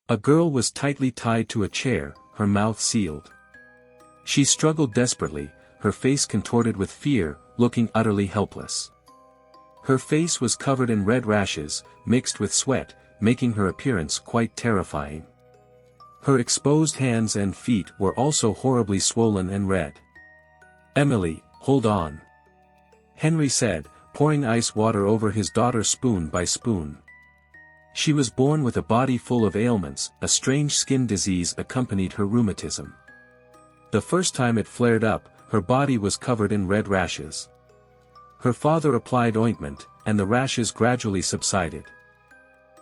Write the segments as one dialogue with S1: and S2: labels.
S1: A girl was tightly tied to a chair, her mouth sealed. She struggled desperately, her face contorted with fear, looking utterly helpless. Her face was covered in red rashes, mixed with sweat, making her appearance quite terrifying. Her exposed hands and feet were also horribly swollen and red. "Emily, hold on," Henry said, pouring ice water over his daughter spoon by spoon. She was born with a body full of ailments, a strange skin disease accompanied her rheumatism. The first time it flared up, her body was covered in red rashes. Her father applied ointment, and the rashes gradually subsided.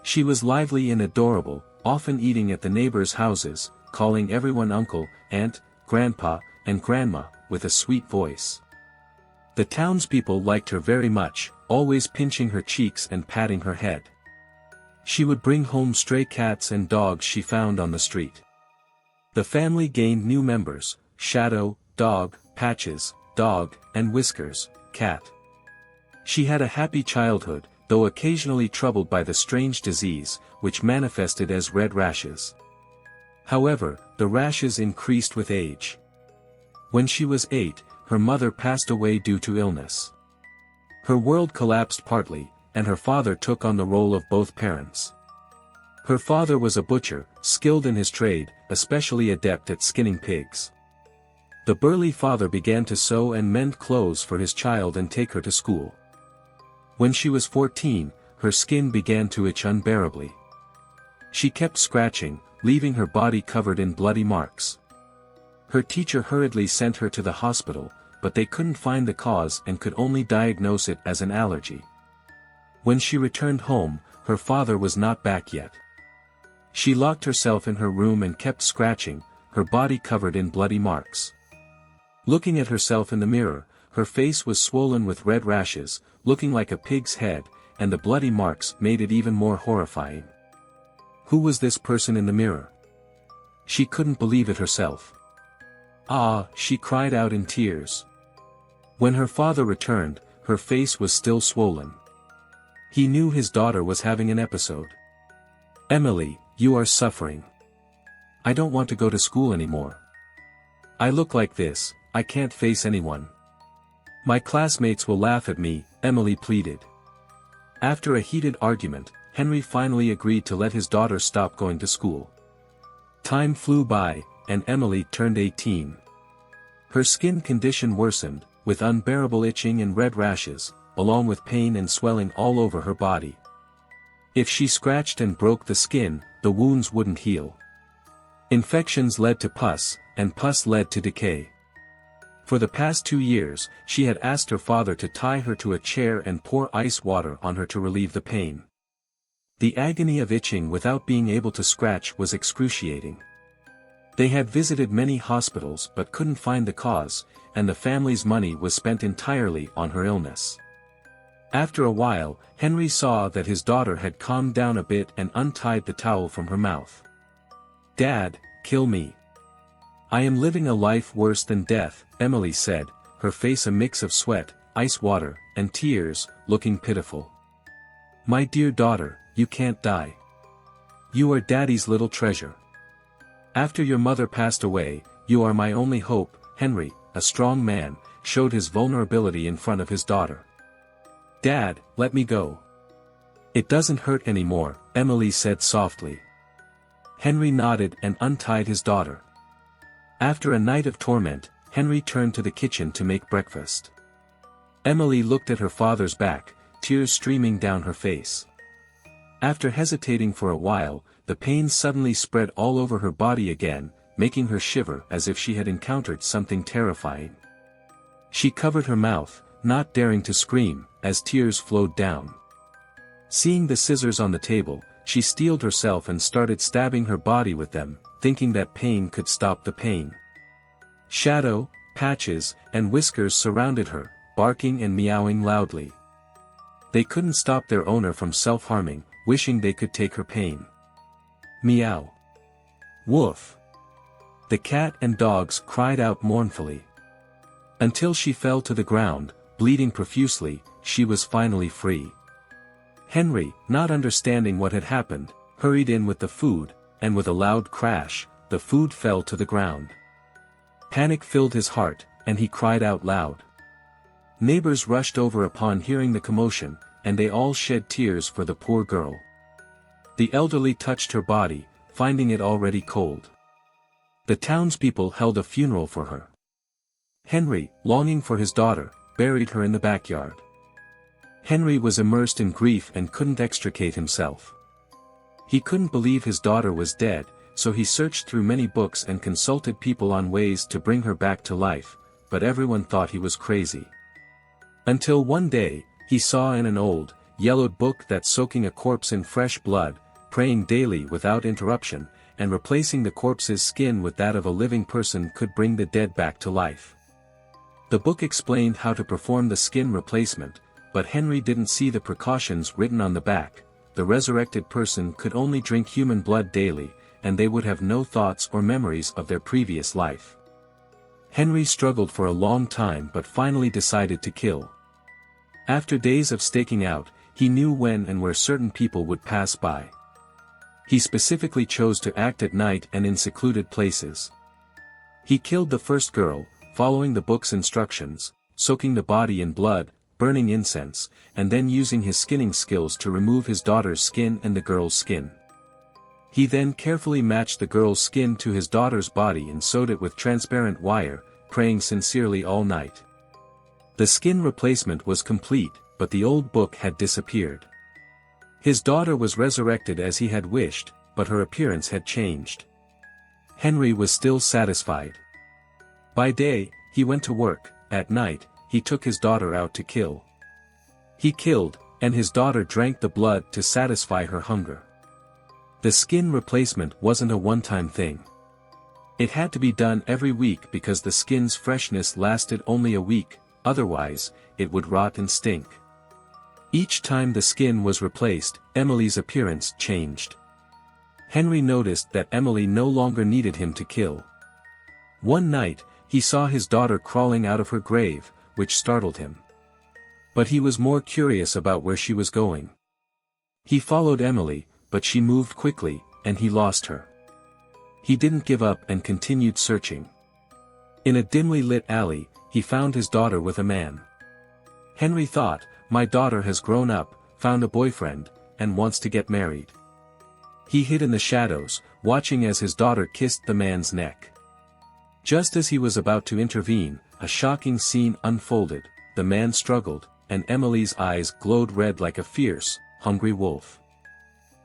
S1: She was lively and adorable, often eating at the neighbors' houses, calling everyone uncle, aunt, grandpa, and grandma, with a sweet voice. The townspeople liked her very much, always pinching her cheeks and patting her head. She would bring home stray cats and dogs she found on the street. The family gained new members: Shadow, dog; Patches, dog; and Whiskers, cat. She had a happy childhood, though occasionally troubled by the strange disease, which manifested as red rashes. However, the rashes increased with age. When she was 8, her mother passed away due to illness. Her world collapsed partly, and her father took on the role of both parents. Her father was a butcher, skilled in his trade, especially adept at skinning pigs. The burly father began to sew and mend clothes for his child and take her to school. When she was 14, her skin began to itch unbearably. She kept scratching, leaving her body covered in bloody marks. Her teacher hurriedly sent her to the hospital, but they couldn't find the cause and could only diagnose it as an allergy. When she returned home, her father was not back yet. She locked herself in her room and kept scratching, her body covered in bloody marks. Looking at herself in the mirror, her face was swollen with red rashes, looking like a pig's head, and the bloody marks made it even more horrifying. Who was this person in the mirror? She couldn't believe it herself. "Ah!" she cried out in tears. When her father returned, her face was still swollen. He knew his daughter was having an episode. "Emily, you are suffering. I don't want to go to school anymore. I look like this, I can't face anyone. My classmates will laugh at me," Emily pleaded. After a heated argument, Henry finally agreed to let his daughter stop going to school. Time flew by, and Emily turned 18. Her skin condition worsened, with unbearable itching and red rashes, along with pain and swelling all over her body. If she scratched and broke the skin, the wounds wouldn't heal. Infections led to pus, and pus led to decay. For the past 2 years, she had asked her father to tie her to a chair and pour ice water on her to relieve the pain. The agony of itching without being able to scratch was excruciating. They had visited many hospitals but couldn't find the cause, and the family's money was spent entirely on her illness. After a while, Henry saw that his daughter had calmed down a bit and untied the towel from her mouth. "Dad, kill me. I am living a life worse than death," Emily said, her face a mix of sweat, ice water, and tears, looking pitiful. "My dear daughter, you can't die. You are Daddy's little treasure. After your mother passed away, you are my only hope." Henry, a strong man, showed his vulnerability in front of his daughter. "Dad, let me go. It doesn't hurt anymore," Emily said softly. Henry nodded and untied his daughter. After a night of torment, Henry turned to the kitchen to make breakfast. Emily looked at her father's back, tears streaming down her face. After hesitating for a while, the pain suddenly spread all over her body again, making her shiver as if she had encountered something terrifying. She covered her mouth, not daring to scream, as tears flowed down. Seeing the scissors on the table, she steeled herself and started stabbing her body with them, thinking that pain could stop the pain. Shadow, Patches, and Whiskers surrounded her, barking and meowing loudly. They couldn't stop their owner from self-harming, wishing they could take her pain. Meow. Woof. The cat and dogs cried out mournfully. Until she fell to the ground, bleeding profusely, she was finally free. Henry, not understanding what had happened, hurried in with the food, and with a loud crash, the food fell to the ground. Panic filled his heart, and he cried out loud. Neighbors rushed over upon hearing the commotion, and they all shed tears for the poor girl. The elderly touched her body, finding it already cold. The townspeople held a funeral for her. Henry, longing for his daughter, buried her in the backyard. Henry was immersed in grief and couldn't extricate himself. He couldn't believe his daughter was dead, so he searched through many books and consulted people on ways to bring her back to life, but everyone thought he was crazy. Until one day, he saw in an old, yellowed book that soaking a corpse in fresh blood, praying daily without interruption, and replacing the corpse's skin with that of a living person could bring the dead back to life. The book explained how to perform the skin replacement, but Henry didn't see the precautions written on the back. The resurrected person could only drink human blood daily, and they would have no thoughts or memories of their previous life. Henry struggled for a long time but finally decided to kill. After days of staking out, he knew when and where certain people would pass by. He specifically chose to act at night and in secluded places. He killed the first girl, following the book's instructions, soaking the body in blood, burning incense, and then using his skinning skills to remove his daughter's skin and the girl's skin. He then carefully matched the girl's skin to his daughter's body and sewed it with transparent wire, praying sincerely all night. The skin replacement was complete, but the old book had disappeared. His daughter was resurrected as he had wished, but her appearance had changed. Henry was still satisfied. By day, he went to work. At night, he took his daughter out to kill. He killed, and his daughter drank the blood to satisfy her hunger. The skin replacement wasn't a one-time thing. It had to be done every week because the skin's freshness lasted only a week, otherwise, it would rot and stink. Each time the skin was replaced, Emily's appearance changed. Henry noticed that Emily no longer needed him to kill. One night, he saw his daughter crawling out of her grave, which startled him. But he was more curious about where she was going. He followed Emily, but she moved quickly, and he lost her. He didn't give up and continued searching. In a dimly lit alley, he found his daughter with a man. Henry thought, "My daughter has grown up, found a boyfriend, and wants to get married." He hid in the shadows, watching as his daughter kissed the man's neck. Just as he was about to intervene, a shocking scene unfolded. The man struggled, and Emily's eyes glowed red like a fierce, hungry wolf.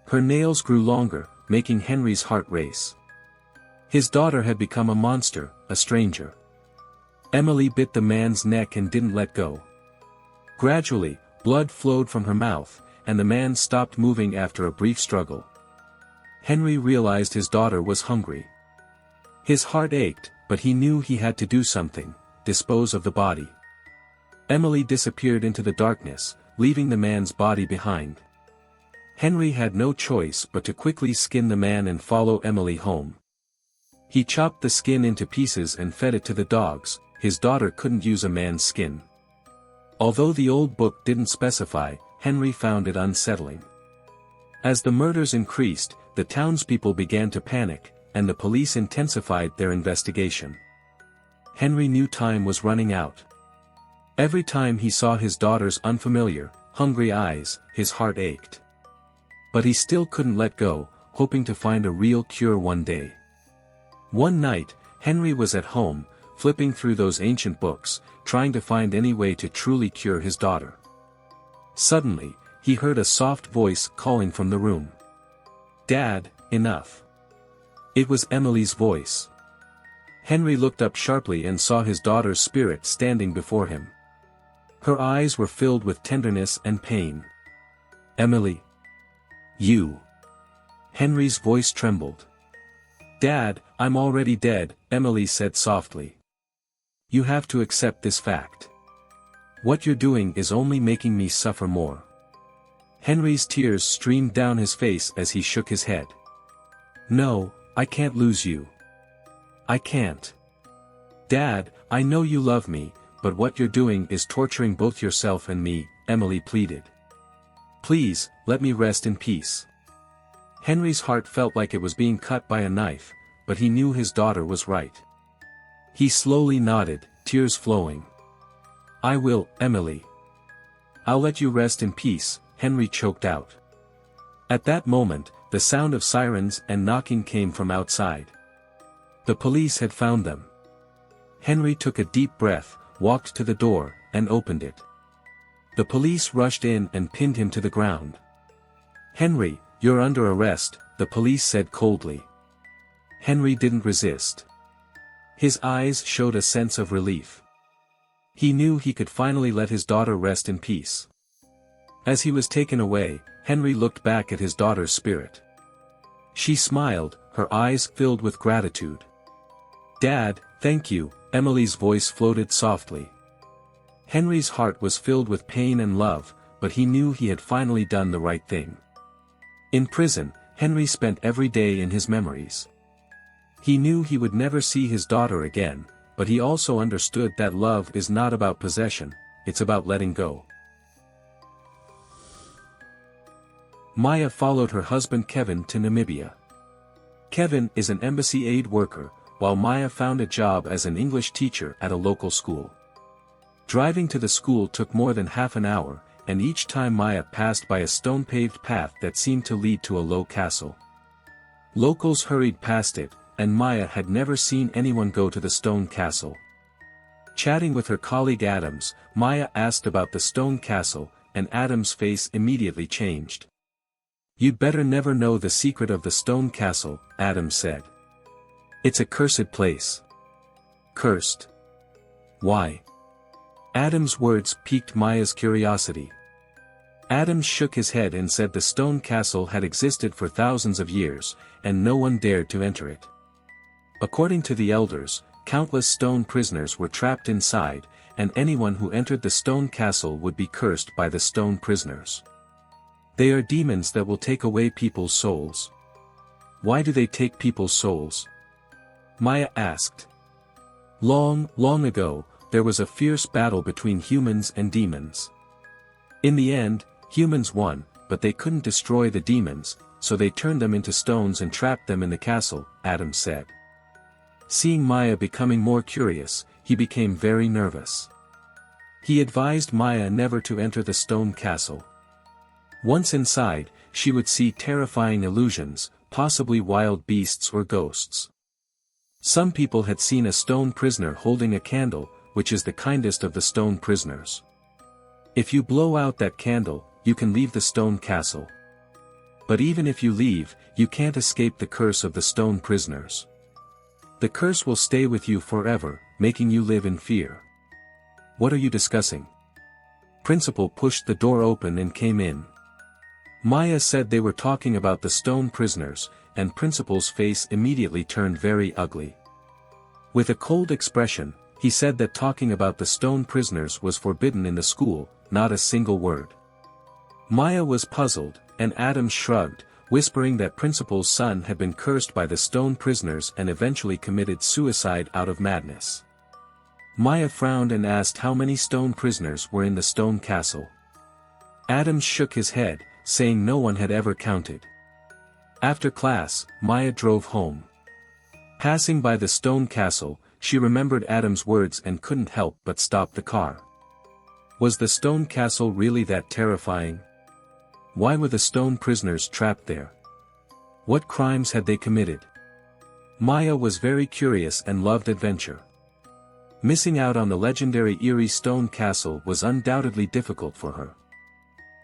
S1: Her nails grew longer, making Henry's heart race. His daughter had become a monster, a stranger. Emily bit the man's neck and didn't let go. Gradually, blood flowed from her mouth, and the man stopped moving after a brief struggle. Henry realized his daughter was hungry. His heart ached, but he knew he had to do something, dispose of the body. Emily disappeared into the darkness, leaving the man's body behind. Henry had no choice but to quickly skin the man and follow Emily home. He chopped the skin into pieces and fed it to the dogs. His daughter couldn't use a man's skin. Although the old book didn't specify, Henry found it unsettling. As the murders increased, the townspeople began to panic, and the police intensified their investigation. Henry knew time was running out. Every time he saw his daughter's unfamiliar, hungry eyes, his heart ached. But he still couldn't let go, hoping to find a real cure one day. One night, Henry was at home, flipping through those ancient books, trying to find any way to truly cure his daughter. Suddenly, he heard a soft voice calling from the room. "Dad, enough." It was Emily's voice. Henry looked up sharply and saw his daughter's spirit standing before him. Her eyes were filled with tenderness and pain. "Emily. You." Henry's voice trembled. "Dad, I'm already dead," Emily said softly. "You have to accept this fact. What you're doing is only making me suffer more." Henry's tears streamed down his face as he shook his head. "No, I can't lose you. I can't. Dad, I know you love me, but what you're doing is torturing both yourself and me," Emily pleaded. "Please, let me rest in peace." Henry's heart felt like it was being cut by a knife, but he knew his daughter was right. He slowly nodded, tears flowing. "I will, Emily. I'll let you rest in peace," Henry choked out. At that moment, the sound of sirens and knocking came from outside. The police had found them. Henry took a deep breath, walked to the door, and opened it. The police rushed in and pinned him to the ground. "Henry, you're under arrest," the police said coldly. Henry didn't resist. His eyes showed a sense of relief. He knew he could finally let his daughter rest in peace. As he was taken away, Henry looked back at his daughter's spirit. She smiled, her eyes filled with gratitude. "Dad, thank you," Emily's voice floated softly. Henry's heart was filled with pain and love, but he knew he had finally done the right thing. In prison, Henry spent every day in his memories. He knew he would never see his daughter again, but he also understood that love is not about possession, it's about letting go. Maya followed her husband Kevin to Namibia. Kevin is an embassy aid worker, while Maya found a job as an English teacher at a local school. Driving to the school took more than half an hour, and each time Maya passed by a stone-paved path that seemed to lead to a low castle. Locals hurried past it, and Maya had never seen anyone go to the stone castle. Chatting with her colleague Adams, Maya asked about the stone castle, and Adams' face immediately changed. "You'd better never know the secret of the stone castle," Adams said. "It's a cursed place." "Cursed? Why?" Adams' words piqued Maya's curiosity. Adams shook his head and said the stone castle had existed for thousands of years, and no one dared to enter it. According to the elders, countless stone prisoners were trapped inside, and anyone who entered the stone castle would be cursed by the stone prisoners. "They are demons that will take away people's souls." "Why do they take people's souls?" Maya asked. Long, long ago, there was a fierce battle between humans and demons. In the end, humans won, but they couldn't destroy the demons, so they turned them into stones and trapped them in the castle, Adams said. Seeing Maya becoming more curious, he became very nervous. He advised Maya never to enter the stone castle. Once inside, she would see terrifying illusions, possibly wild beasts or ghosts. Some people had seen a stone prisoner holding a candle, which is the kindest of the stone prisoners. If you blow out that candle, you can leave the stone castle. But even if you leave, you can't escape the curse of the stone prisoners. The curse will stay with you forever, making you live in fear. What are you discussing? Principal pushed the door open and came in. Maya said they were talking about the stone prisoners, and Principal's face immediately turned very ugly. With a cold expression, he said that talking about the stone prisoners was forbidden in the school, not a single word. Maya was puzzled, and Adams shrugged, whispering that Principal's son had been cursed by the stone prisoners and eventually committed suicide out of madness. Maya frowned and asked how many stone prisoners were in the stone castle. Adams shook his head, saying no one had ever counted. After class, Maya drove home. Passing by the stone castle, she remembered Adam's words and couldn't help but stop the car. Was the stone castle really that terrifying? Why were the stone prisoners trapped there? What crimes had they committed? Maya was very curious and loved adventure. Missing out on the legendary eerie stone castle was undoubtedly difficult for her.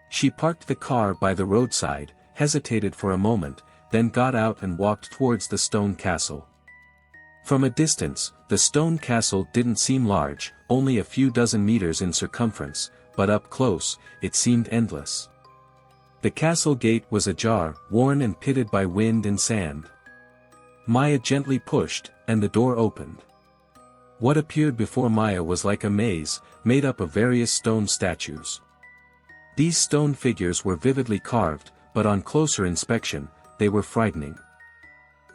S1: She parked the car by the roadside, hesitated for a moment, then got out and walked towards the stone castle. From a distance, the stone castle didn't seem large, only a few dozen meters in circumference, but up close, it seemed endless. The castle gate was ajar, worn and pitted by wind and sand. Maya gently pushed, and the door opened. What appeared before Maya was like a maze, made up of various stone statues. These stone figures were vividly carved, but on closer inspection, they were frightening.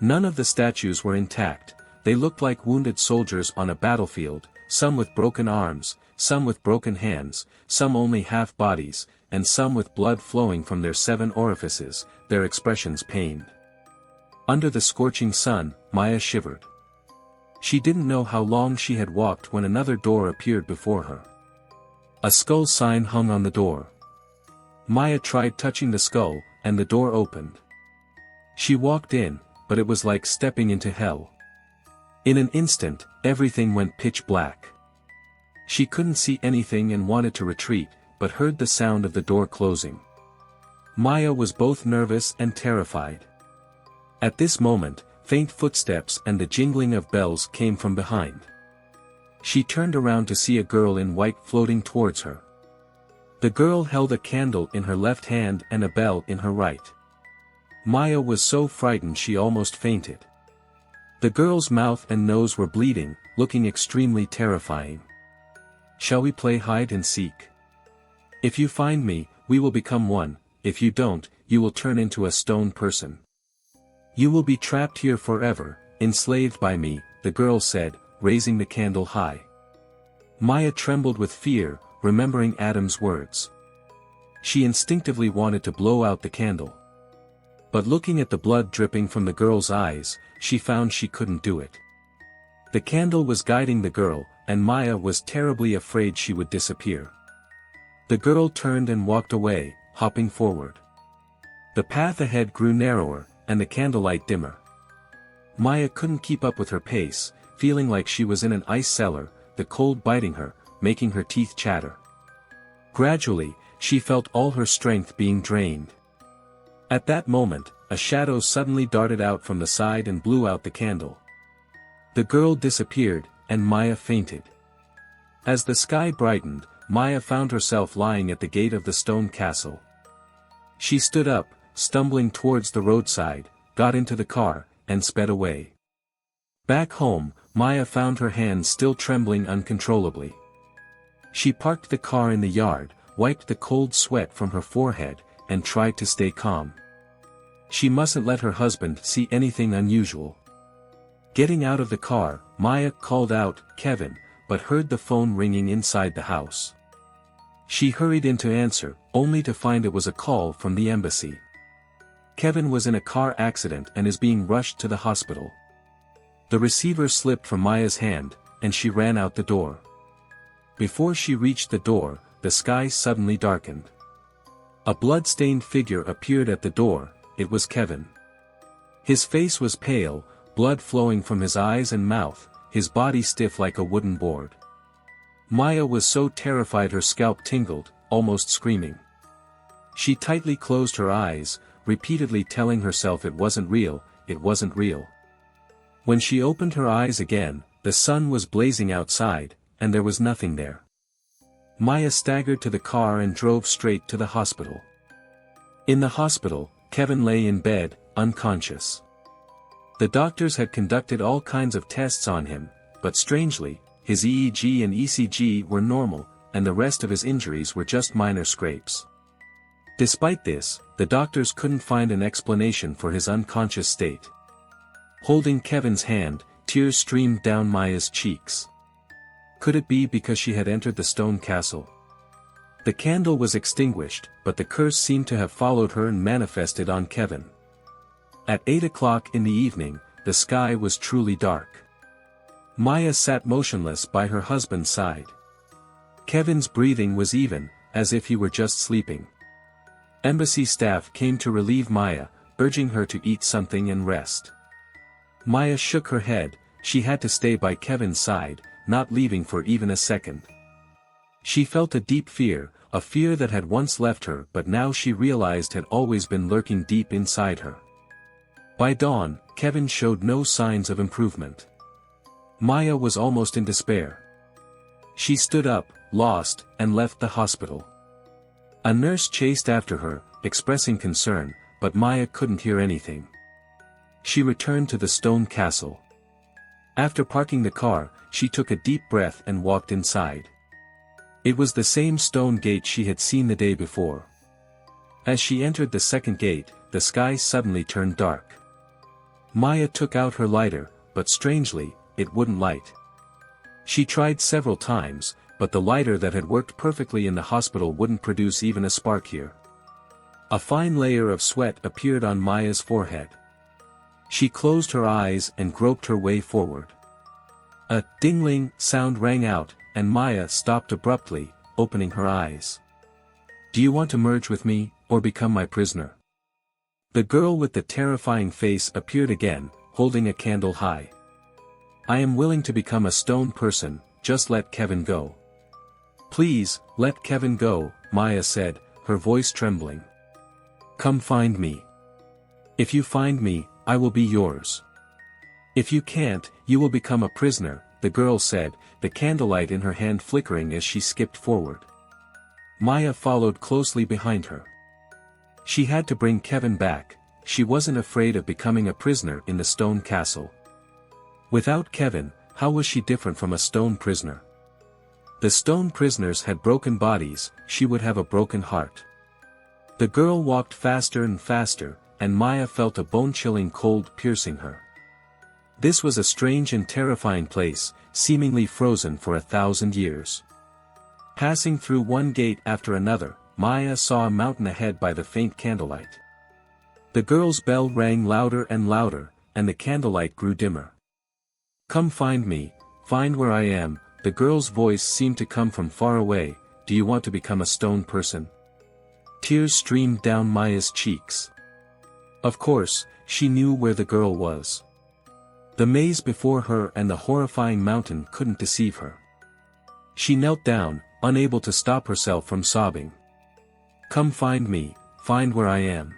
S1: None of the statues were intact. They looked like wounded soldiers on a battlefield, some with broken arms, some with broken hands, some only half bodies, and some with blood flowing from their 7 orifices, their expressions pained. Under the scorching sun, Maya shivered. She didn't know how long she had walked when another door appeared before her. A skull sign hung on the door. Maya tried touching the skull, and the door opened. She walked in, but it was like stepping into hell. In an instant, everything went pitch black. She couldn't see anything and wanted to retreat, but heard the sound of the door closing. Maya was both nervous and terrified. At this moment, faint footsteps and the jingling of bells came from behind. She turned around to see a girl in white floating towards her. The girl held a candle in her left hand and a bell in her right. Maya was so frightened she almost fainted. The girl's mouth and nose were bleeding, looking extremely terrifying. "Shall we play hide and seek? If you find me, we will become one, if you don't, you will turn into a stone person. You will be trapped here forever, enslaved by me," the girl said, raising the candle high. Maya trembled with fear, remembering Adam's words. She instinctively wanted to blow out the candle. But looking at the blood dripping from the girl's eyes, she found she couldn't do it. The candle was guiding the girl, and Maya was terribly afraid she would disappear. The girl turned and walked away, hopping forward. The path ahead grew narrower, and the candlelight dimmer. Maya couldn't keep up with her pace, feeling like she was in an ice cellar, the cold biting her, making her teeth chatter. Gradually, she felt all her strength being drained. At that moment, a shadow suddenly darted out from the side and blew out the candle. The girl disappeared, and Maya fainted. As the sky brightened, Maya found herself lying at the gate of the stone castle. She stood up, stumbling towards the roadside, got into the car, and sped away. Back home, Maya found her hands still trembling uncontrollably. She parked the car in the yard, wiped the cold sweat from her forehead, and tried to stay calm. She mustn't let her husband see anything unusual. Getting out of the car, Maya called out, "Kevin," but heard the phone ringing inside the house. She hurried in to answer, only to find it was a call from the embassy. Kevin was in a car accident and is being rushed to the hospital. The receiver slipped from Maya's hand, and she ran out the door. Before she reached the door, the sky suddenly darkened. A blood-stained figure appeared at the door. It was Kevin. His face was pale, blood flowing from his eyes and mouth, his body stiff like a wooden board. Maya was so terrified her scalp tingled, almost screaming. She tightly closed her eyes, repeatedly telling herself it wasn't real, it wasn't real. When she opened her eyes again, the sun was blazing outside, and there was nothing there. Maya staggered to the car and drove straight to the hospital. In the hospital, Kevin lay in bed, unconscious. The doctors had conducted all kinds of tests on him, but strangely, his EEG and ECG were normal, and the rest of his injuries were just minor scrapes. Despite this, the doctors couldn't find an explanation for his unconscious state. Holding Kevin's hand, tears streamed down Maya's cheeks. Could it be because she had entered the stone castle? The candle was extinguished, but the curse seemed to have followed her and manifested on Kevin. At 8 o'clock in the evening, the sky was truly dark. Maya sat motionless by her husband's side. Kevin's breathing was even, as if he were just sleeping. Embassy staff came to relieve Maya, urging her to eat something and rest. Maya shook her head. She had to stay by Kevin's side, not leaving for even a second. She felt a deep fear, a fear that had once left her but now she realized had always been lurking deep inside her. By dawn, Kevin showed no signs of improvement. Maya was almost in despair. She stood up, lost, and left the hospital. A nurse chased after her, expressing concern, but Maya couldn't hear anything. She returned to the stone castle. After parking the car, she took a deep breath and walked inside. It was the same stone gate she had seen the day before. As she entered the second gate, the sky suddenly turned dark. Maya took out her lighter, but strangely, it wouldn't light. She tried several times, but the lighter that had worked perfectly in the hospital wouldn't produce even a spark here. A fine layer of sweat appeared on Maya's forehead. She closed her eyes and groped her way forward. A dingling sound rang out, and Maya stopped abruptly, opening her eyes. "Do you want to merge with me, or become my prisoner?" The girl with the terrifying face appeared again, holding a candle high. "I am willing to become a stone person, just let Kevin go." "Please, let Kevin go," Maya said, her voice trembling. "Come find me. If you find me, I will be yours. If you can't, you will become a prisoner," the girl said, the candlelight in her hand flickering as she skipped forward. Maya followed closely behind her. She had to bring Kevin back. She wasn't afraid of becoming a prisoner in the stone castle. Without Kevin, how was she different from a stone prisoner? The stone prisoners had broken bodies, she would have a broken heart. The girl walked faster and faster, and Maya felt a bone-chilling cold piercing her. This was a strange and terrifying place, seemingly frozen for 1,000 years. Passing through one gate after another, Maya saw a mountain ahead by the faint candlelight. The girl's bell rang louder and louder, and the candlelight grew dimmer. "Come find me, find where I am," the girl's voice seemed to come from far away. "Do you want to become a stone person?" Tears streamed down Maya's cheeks. Of course, she knew where the girl was. The maze before her and the horrifying mountain couldn't deceive her. She knelt down, unable to stop herself from sobbing. "Come find me, find where I am.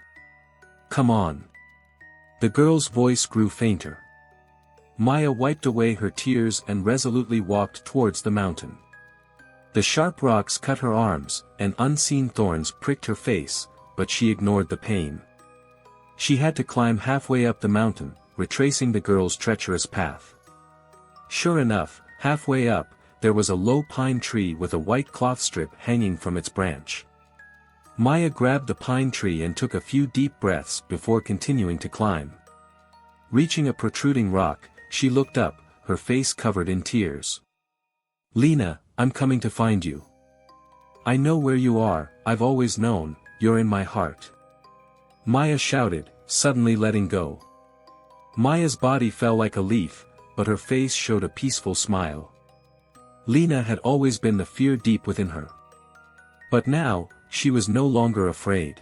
S1: Come on." The girl's voice grew fainter. Maya wiped away her tears and resolutely walked towards the mountain. The sharp rocks cut her arms, and unseen thorns pricked her face, but she ignored the pain. She had to climb halfway up the mountain, retracing the girl's treacherous path. Sure enough, halfway up, there was a low pine tree with a white cloth strip hanging from its branch. Maya grabbed the pine tree and took a few deep breaths before continuing to climb. Reaching a protruding rock, she looked up, her face covered in tears. "Lena, I'm coming to find you. I know where you are, I've always known, you're in my heart." Maya shouted, suddenly letting go. Maya's body fell like a leaf, but her face showed a peaceful smile. Lena had always been the fear deep within her. But now, she was no longer afraid.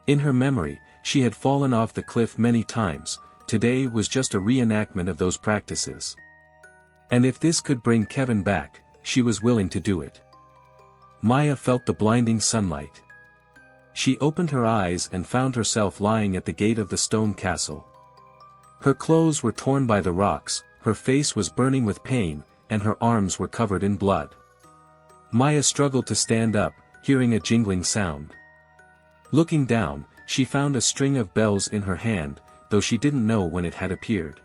S1: In her memory, she had fallen off the cliff many times. Today was just a reenactment of those practices. And if this could bring Kevin back, she was willing to do it. Maya felt the blinding sunlight. She opened her eyes and found herself lying at the gate of the stone castle. Her clothes were torn by the rocks, her face was burning with pain, and her arms were covered in blood. Maya struggled to stand up, hearing a jingling sound. Looking down, she found a string of bells in her hand, though she didn't know when it had appeared.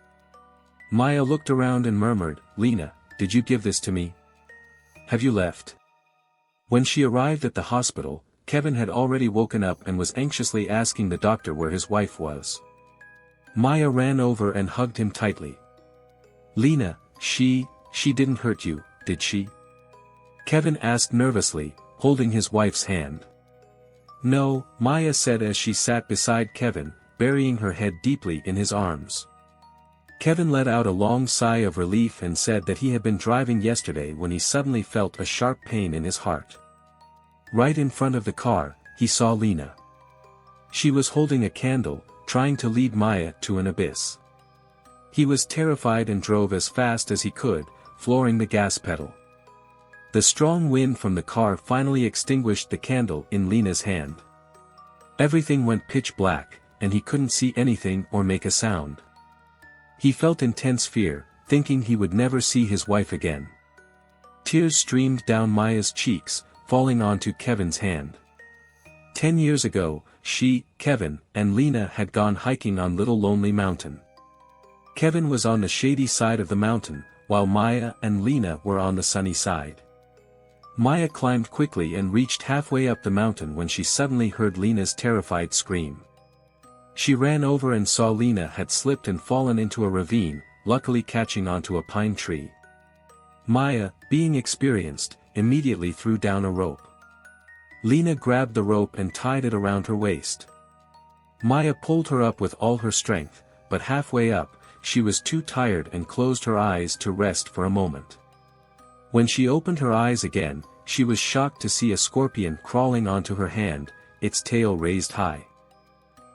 S1: Maya looked around and murmured, "Lena, did you give this to me? Have you left?" When she arrived at the hospital, Kevin had already woken up and was anxiously asking the doctor where his wife was. Maya ran over and hugged him tightly. "Lena, she didn't hurt you, did she?" Kevin asked nervously, holding his wife's hand. "No," Maya said as she sat beside Kevin, burying her head deeply in his arms. Kevin let out a long sigh of relief and said that he had been driving yesterday when he suddenly felt a sharp pain in his heart. Right in front of the car, he saw Lena. She was holding a candle, trying to lead Maya to an abyss. He was terrified and drove as fast as he could, flooring the gas pedal. The strong wind from the car finally extinguished the candle in Lena's hand. Everything went pitch black, and he couldn't see anything or make a sound. He felt intense fear, thinking he would never see his wife again. Tears streamed down Maya's cheeks, falling onto Kevin's hand. 10 years ago, she, Kevin, and Lena had gone hiking on Little Lonely Mountain. Kevin was on the shady side of the mountain, while Maya and Lena were on the sunny side. Maya climbed quickly and reached halfway up the mountain when she suddenly heard Lena's terrified scream. She ran over and saw Lena had slipped and fallen into a ravine, luckily catching onto a pine tree. Maya, being experienced, immediately threw down a rope. Lena grabbed the rope and tied it around her waist. Maya pulled her up with all her strength, but halfway up, she was too tired and closed her eyes to rest for a moment. When she opened her eyes again, she was shocked to see a scorpion crawling onto her hand, its tail raised high.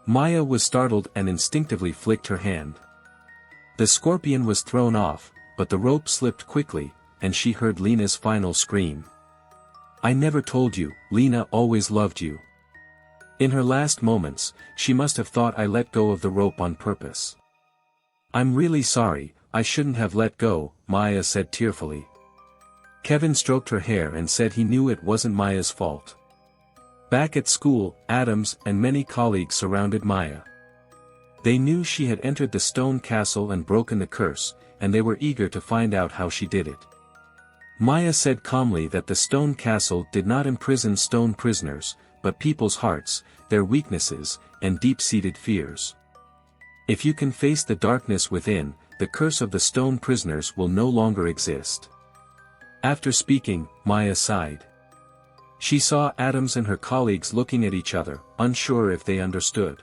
S1: Maya was startled and instinctively flicked her hand. The scorpion was thrown off, but the rope slipped quickly, and she heard Lena's final scream. "I never told you, Lena always loved you." In her last moments, she must have thought I let go of the rope on purpose. "I'm really sorry, I shouldn't have let go," Maya said tearfully. Kevin stroked her hair and said he knew it wasn't Maya's fault. Back at school, Adams and many colleagues surrounded Maya. They knew she had entered the stone castle and broken the curse, and they were eager to find out how she did it. Maya said calmly that the stone castle did not imprison stone prisoners, but people's hearts, their weaknesses, and deep-seated fears. If you can face the darkness within, the curse of the stone prisoners will no longer exist. After speaking, Maya sighed. She saw Adams and her colleagues looking at each other, unsure if they understood.